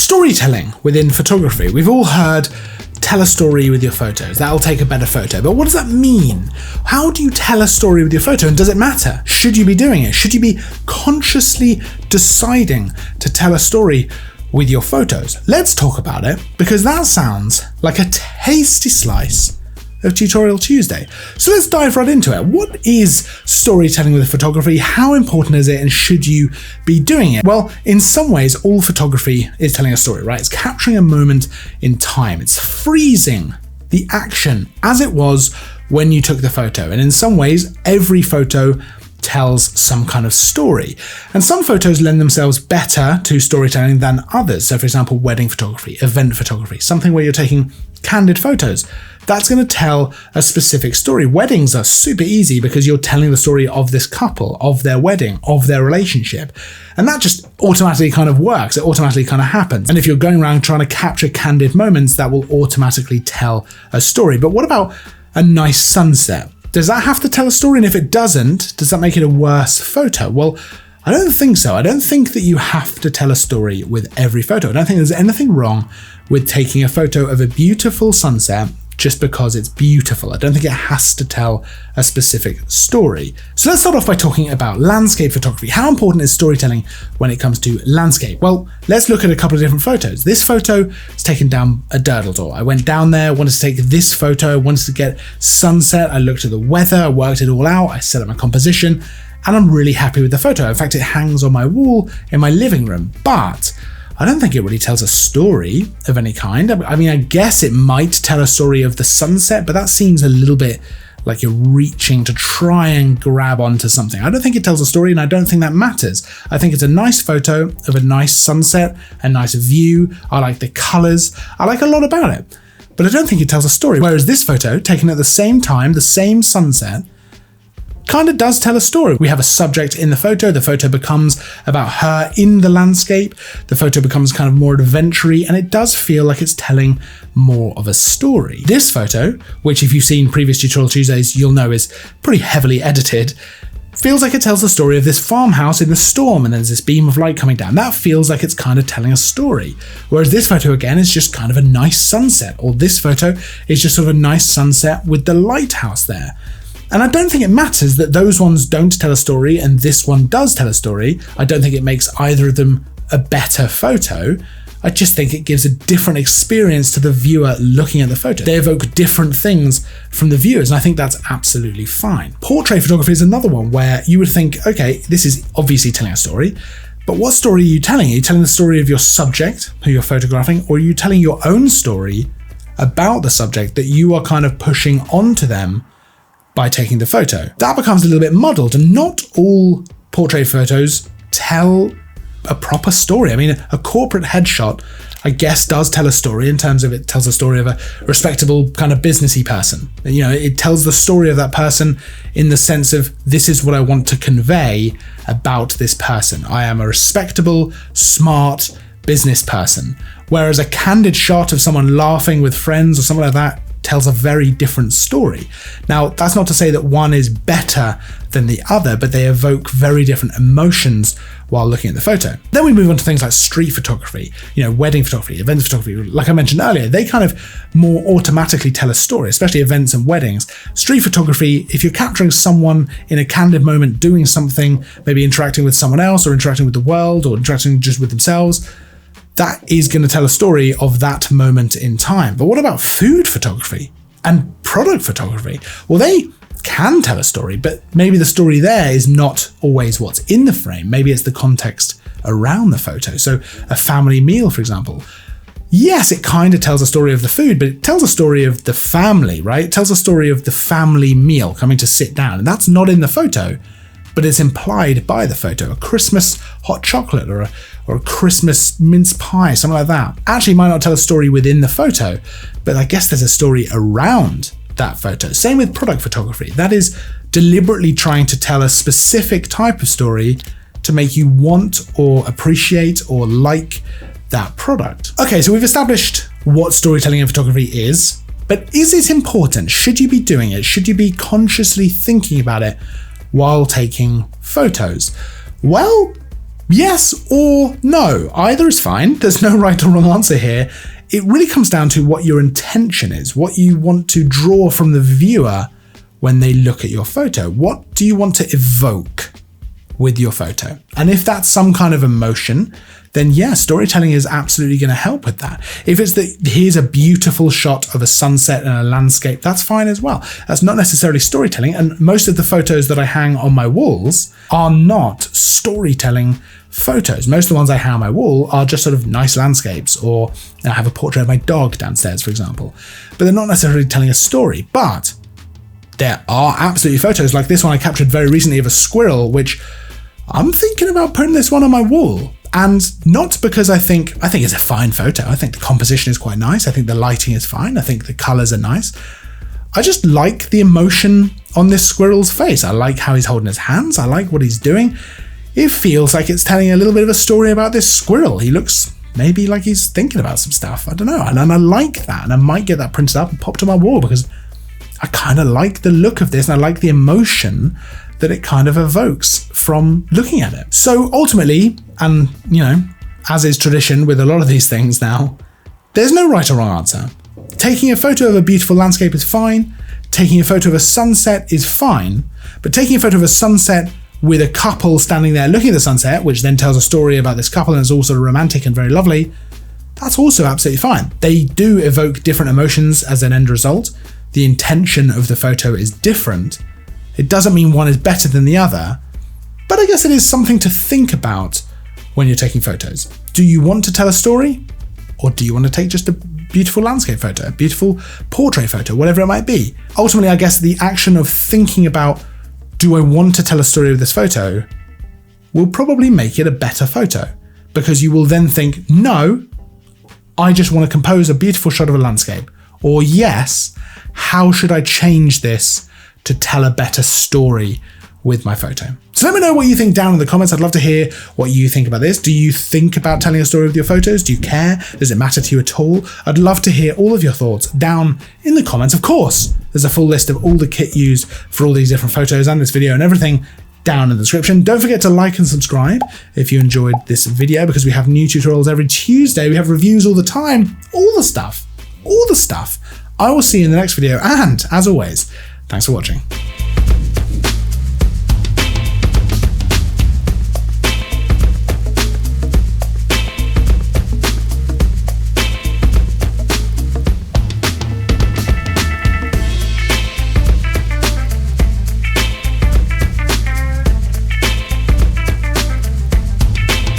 Storytelling within photography. We've all heard tell a story with your photos. That'll take a better photo. But what does that mean? How do you tell a story with your photo? And does it matter? Should you be doing it? Should you be consciously deciding to tell a story with your photos? Let's talk about it, because that sounds like a tasty slice of Tutorial Tuesday. So let's dive right into it. What is storytelling with photography? How important is it, and should you be doing it? Well, in some ways, all photography is telling a story, right? It's capturing a moment in time. It's freezing the action as it was when you took the photo. And in some ways, every photo tells some kind of story. And some photos lend themselves better to storytelling than others. So for example, wedding photography, event photography, something where you're taking candid photos. That's going to tell a specific story. Weddings are super easy because you're telling the story of this couple, of their wedding, of their relationship. And that just automatically kind of works. It automatically kind of happens. And if you're going around trying to capture candid moments, that will automatically tell a story. But what about a nice sunset? Does that have to tell a story? And if it doesn't, does that make it a worse photo? Well, I don't think so. I don't think that you have to tell a story with every photo. I don't think there's anything wrong with taking a photo of a beautiful sunset just because it's beautiful. I don't think it has to tell a specific story. So let's start off by talking about landscape photography. How important is storytelling when it comes to landscape? Well, let's look at a couple of different photos. This photo is taken down a Durdledor. I went down there, wanted to take this photo, wanted to get sunset. I looked at the weather, I worked it all out, I set up my composition, and I'm really happy with the photo. In fact, it hangs on my wall in my living room, but I don't think it really tells a story of any kind. I mean, I guess it might tell a story of the sunset, but that seems a little bit like you're reaching to try and grab onto something. I don't think it tells a story, and I don't think that matters. I think it's a nice photo of a nice sunset, a nice view. I like the colors. I like a lot about it, but I don't think it tells a story. Whereas this photo, taken at the same time, the same sunset, kind of does tell a story. We have a subject in the photo becomes about her in the landscape, the photo becomes kind of more adventure-y, and it does feel like it's telling more of a story. This photo, which if you've seen previous Tutorial Tuesdays, you'll know is pretty heavily edited, feels like it tells the story of this farmhouse in the storm, and there's this beam of light coming down. That feels like it's kind of telling a story. Whereas this photo again is just kind of a nice sunset, or this photo is just sort of a nice sunset with the lighthouse there. And I don't think it matters that those ones don't tell a story and this one does tell a story. I don't think it makes either of them a better photo. I just think it gives a different experience to the viewer looking at the photo. They evoke different things from the viewers, and I think that's absolutely fine. Portrait photography is another one where you would think, okay, this is obviously telling a story, but what story are you telling? Are you telling the story of your subject who you're photographing, or are you telling your own story about the subject that you are kind of pushing onto them by taking the photo? That becomes a little bit muddled, and not all portrait photos tell a proper story. I mean, a corporate headshot, I guess, does tell a story in terms of it tells a story of a respectable kind of businessy person. You know, it tells the story of that person in the sense of, this is what I want to convey about this person. I am a respectable, smart business person. Whereas a candid shot of someone laughing with friends or something like that tells a very different story. Now, that's not to say that one is better than the other, but they evoke very different emotions while looking at the photo. Then we move on to things like street photography, you know, wedding photography, event photography. Like I mentioned earlier, they kind of more automatically tell a story, especially events and weddings. Street photography, if you're capturing someone in a candid moment doing something, maybe interacting with someone else or interacting with the world or interacting just with themselves, that is going to tell a story of that moment in time. But what about food photography and product photography? Well, they can tell a story, but maybe the story there is not always what's in the frame. Maybe it's the context around the photo. So a family meal, for example. Yes, it kind of tells a story of the food, but it tells a story of the family, right? It tells a story of the family meal coming to sit down. And that's not in the photo, but it's implied by the photo. A Christmas hot chocolate or a Christmas mince pie, something like that. Actually might not tell a story within the photo, but I guess there's a story around that photo. Same with product photography. That is deliberately trying to tell a specific type of story to make you want or appreciate or like that product. Okay, so we've established what storytelling in photography is, but is it important? Should you be doing it? Should you be consciously thinking about it while taking photos? Well, Yes or no. Either is fine. There's no right or wrong answer here. It really comes down to what your intention is, what you want to draw from the viewer when they look at your photo. What do you want to evoke with your photo? And if that's some kind of emotion, then yeah, storytelling is absolutely going to help with that. If it's that here's a beautiful shot of a sunset and a landscape, that's fine as well. That's not necessarily storytelling. And most of the photos that I hang on my walls are not storytelling photos. Most of the ones I hang on my wall are just sort of nice landscapes, or I have a portrait of my dog downstairs, for example. But they're not necessarily telling a story. But there are absolutely photos like this one I captured very recently of a squirrel, which I'm thinking about putting this one on my wall. And not because I think it's a fine photo. I think the composition is quite nice. I think the lighting is fine. I think the colors are nice. I just like the emotion on this squirrel's face. I like how he's holding his hands. I like what he's doing. It feels like it's telling a little bit of a story about this squirrel. He looks maybe like he's thinking about some stuff. I don't know. And I like that. And I might get that printed up and popped on my wall because I kind of like the look of this and I like the emotion that it kind of evokes from looking at it. So ultimately, and you know, as is tradition with a lot of these things now, there's no right or wrong answer. Taking a photo of a beautiful landscape is fine. Taking a photo of a sunset is fine. But taking a photo of a sunset with a couple standing there looking at the sunset, which then tells a story about this couple and is also romantic and very lovely, that's also absolutely fine. They do evoke different emotions as an end result. The intention of the photo is different. It doesn't mean one is better than the other, but I guess it is something to think about when you're taking photos. Do you want to tell a story? Or do you want to take just a beautiful landscape photo, a beautiful portrait photo, whatever it might be? Ultimately, I guess the action of thinking about, do I want to tell a story with this photo, will probably make it a better photo, because you will then think, no, I just want to compose a beautiful shot of a landscape. Or yes, how should I change this to tell a better story with my photo? So let me know what you think down in the comments. I'd love to hear what you think about this. Do you think about telling a story with your photos? Do you care? Does it matter to you at all? I'd love to hear all of your thoughts down in the comments. Of course, there's a full list of all the kit used for all these different photos and this video and everything down in the description. Don't forget to like and subscribe if you enjoyed this video, because we have new tutorials every Tuesday. We have reviews all the time, all the stuff. I will see you in the next video. And as always, thanks for watching.